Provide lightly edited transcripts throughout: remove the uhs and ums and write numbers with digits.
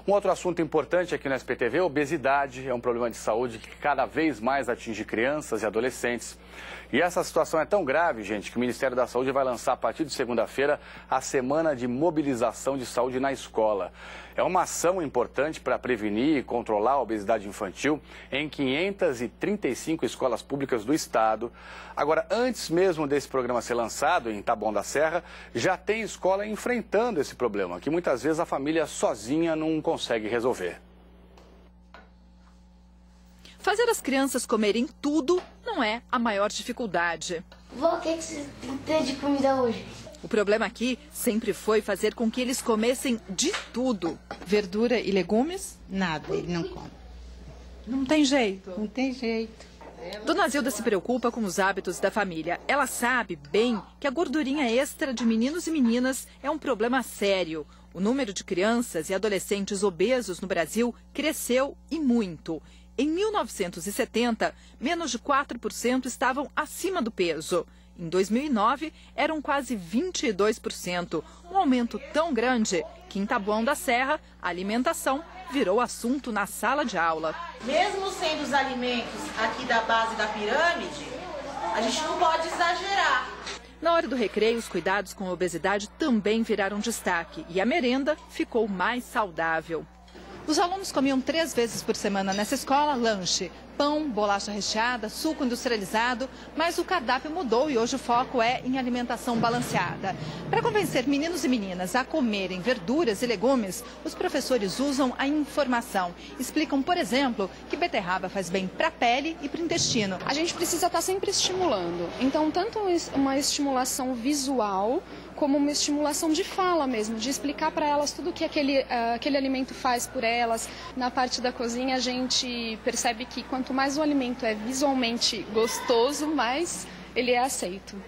Um outro assunto importante aqui no SPTV, obesidade, é um problema de saúde que cada vez mais atinge crianças e adolescentes. E essa situação é tão grave, gente, que o Ministério da Saúde vai lançar a partir de segunda-feira a Semana de Mobilização de Saúde na Escola. É uma ação importante para prevenir e controlar a obesidade infantil em 535 escolas públicas do estado. Agora, antes mesmo desse programa ser lançado em Taboão da Serra, já tem escola enfrentando esse problema, que muitas vezes a família sozinha não consegue resolver. Fazer as crianças comerem tudo não é a maior dificuldade. Vó, o que você tem de comida hoje? O problema aqui sempre foi fazer com que eles comessem de tudo. Verdura e legumes? Nada, ele não come. Não tem jeito. Não tem jeito. Dona Zilda se preocupa com os hábitos da família. Ela sabe bem que a gordurinha extra de meninos e meninas é um problema sério. O número de crianças e adolescentes obesos no Brasil cresceu e muito. Em 1970, menos de 4% estavam acima do peso. Em 2009, eram quase 22%, um aumento tão grande que em Taboão da Serra, a alimentação virou assunto na sala de aula. Mesmo sendo os alimentos aqui da base da pirâmide, a gente não pode exagerar. Na hora do recreio, os cuidados com a obesidade também viraram destaque e a merenda ficou mais saudável. Os alunos comiam 3 vezes por semana nessa escola lanche, pão, bolacha recheada, suco industrializado, mas o cardápio mudou e hoje o foco é em alimentação balanceada. Para convencer meninos e meninas a comerem verduras e legumes, os professores usam a informação. Explicam, por exemplo, que beterraba faz bem para a pele e para o intestino. A gente precisa estar sempre estimulando, então tanto uma estimulação visual, como uma estimulação de fala mesmo, de explicar para elas tudo o que aquele alimento faz por elas. Na parte da cozinha a gente percebe que quanto mais o alimento é visualmente gostoso, mais ele é aceito.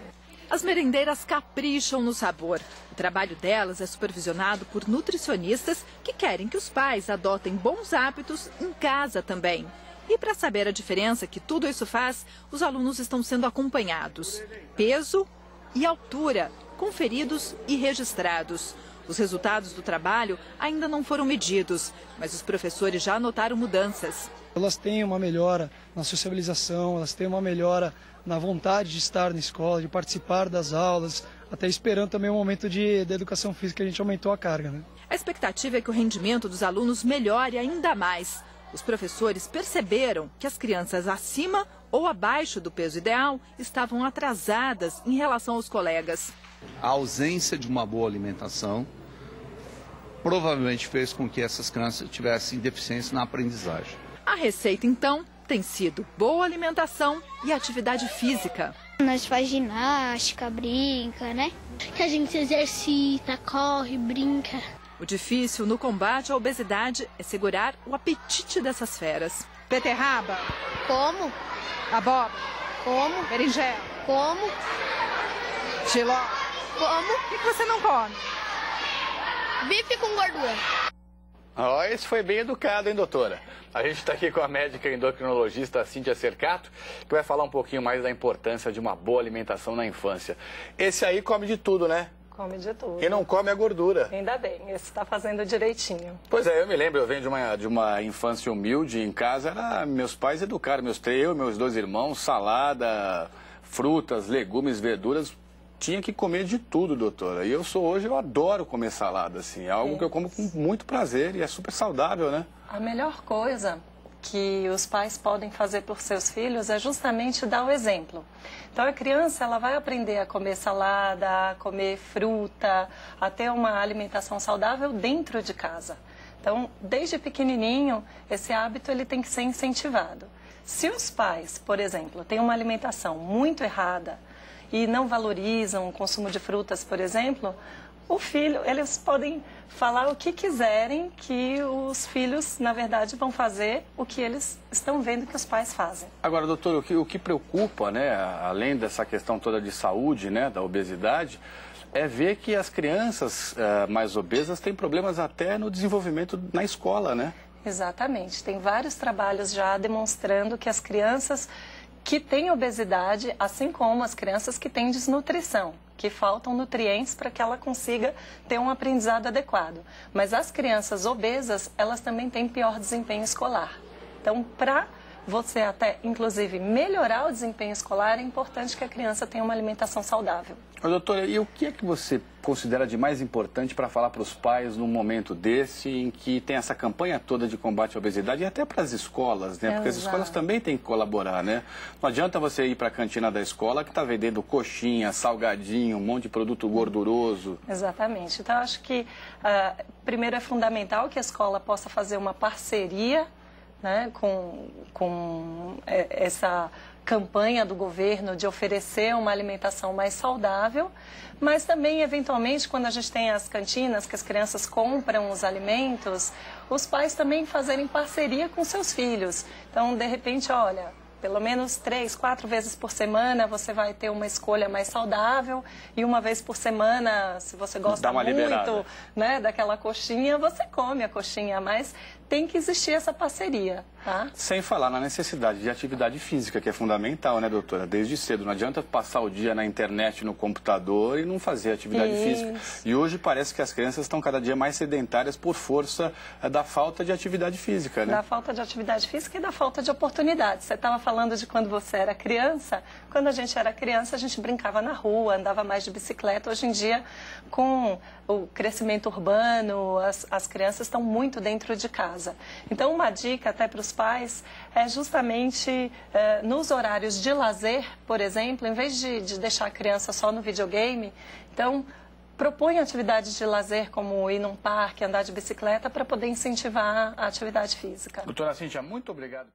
As merendeiras capricham no sabor. O trabalho delas é supervisionado por nutricionistas que querem que os pais adotem bons hábitos em casa também. E para saber a diferença que tudo isso faz, os alunos estão sendo acompanhados. Peso e altura, conferidos e registrados. Os resultados do trabalho ainda não foram medidos, mas os professores já notaram mudanças. Elas têm uma melhora na sociabilização, elas têm uma melhora na vontade de estar na escola, de participar das aulas, até esperando também o momento da educação física, a gente aumentou a carga, né? A expectativa é que o rendimento dos alunos melhore ainda mais. Os professores perceberam que as crianças acima ou abaixo do peso ideal estavam atrasadas em relação aos colegas. A ausência de uma boa alimentação provavelmente fez com que essas crianças tivessem deficiência na aprendizagem. A receita, então, tem sido boa alimentação e atividade física. Nós faz ginástica, brinca, né? Que a gente se exercita, corre, brinca. O difícil no combate à obesidade é segurar o apetite dessas feras. Beterraba? Como? Abóbora? Como? Berinjela? Como? Giló? Como? O que você não come? Bife com gordura. Ó, esse foi bem educado, hein, doutora? A gente está aqui com a médica endocrinologista Cíntia Cercato, que vai falar um pouquinho mais da importância de uma boa alimentação na infância. Esse aí come de tudo, né? Come de tudo. Quem não come é gordura. Ainda bem, esse está fazendo direitinho. Pois é, eu me lembro, eu venho de uma infância humilde em casa, meus pais educaram, eu e meus 2 irmãos, salada, frutas, legumes, verduras, tinha que comer de tudo, doutora. E eu adoro comer salada, assim, é algo que eu como com muito prazer e é super saudável, né? A melhor coisa que os pais podem fazer por seus filhos é justamente dar o exemplo. Então a criança ela vai aprender a comer salada, a comer fruta, a ter uma alimentação saudável dentro de casa. Então, desde pequenininho, esse hábito ele tem que ser incentivado. Se os pais, por exemplo, têm uma alimentação muito errada e não valorizam o consumo de frutas, por exemplo, o filho, eles podem falar o que quiserem, que os filhos, na verdade, vão fazer o que eles estão vendo que os pais fazem. Agora, doutor, o que preocupa, né, além dessa questão toda de saúde, né, da obesidade, é ver que as crianças mais obesas têm problemas até no desenvolvimento na escola, né? Exatamente. Tem vários trabalhos já demonstrando que as crianças que têm obesidade, assim como as crianças que têm desnutrição, que faltam nutrientes para que ela consiga ter um aprendizado adequado. Mas as crianças obesas, elas também têm pior desempenho escolar. Então, para você até, inclusive, melhorar o desempenho escolar, é importante que a criança tenha uma alimentação saudável. Doutora, e o que é que você considera de mais importante para falar para os pais num momento desse, em que tem essa campanha toda de combate à obesidade e até para as escolas, né? Porque as escolas também têm que colaborar, né? Não adianta você ir para a cantina da escola que está vendendo coxinha, salgadinho, um monte de produto gorduroso. Exatamente. Então, acho que, primeiro, é fundamental que a escola possa fazer uma parceria, né, com essa campanha do governo de oferecer uma alimentação mais saudável, mas também, eventualmente, quando a gente tem as cantinas, que as crianças compram os alimentos, os pais também fazerem parceria com seus filhos. Então, de repente, olha, pelo menos 3, 4 vezes por semana você vai ter uma escolha mais saudável e uma vez por semana, se você gosta muito, né, daquela coxinha, você come a coxinha, mas tem que existir essa parceria, tá? Sem falar na necessidade de atividade física, que é fundamental, né, doutora? Desde cedo. Não adianta passar o dia na internet, no computador e não fazer atividade física. E hoje parece que as crianças estão cada dia mais sedentárias por força da falta de atividade física, né? Da falta de atividade física e da falta de oportunidade. Você estava falando de quando você era criança. Quando a gente era criança, a gente brincava na rua, andava mais de bicicleta. Hoje em dia, com o crescimento urbano, as crianças estão muito dentro de casa. Então, uma dica até para os pais é justamente nos horários de lazer, por exemplo, em vez de deixar a criança só no videogame, então propõe atividades de lazer como ir num parque, andar de bicicleta, para poder incentivar a atividade física. Doutora Cíntia, muito obrigado.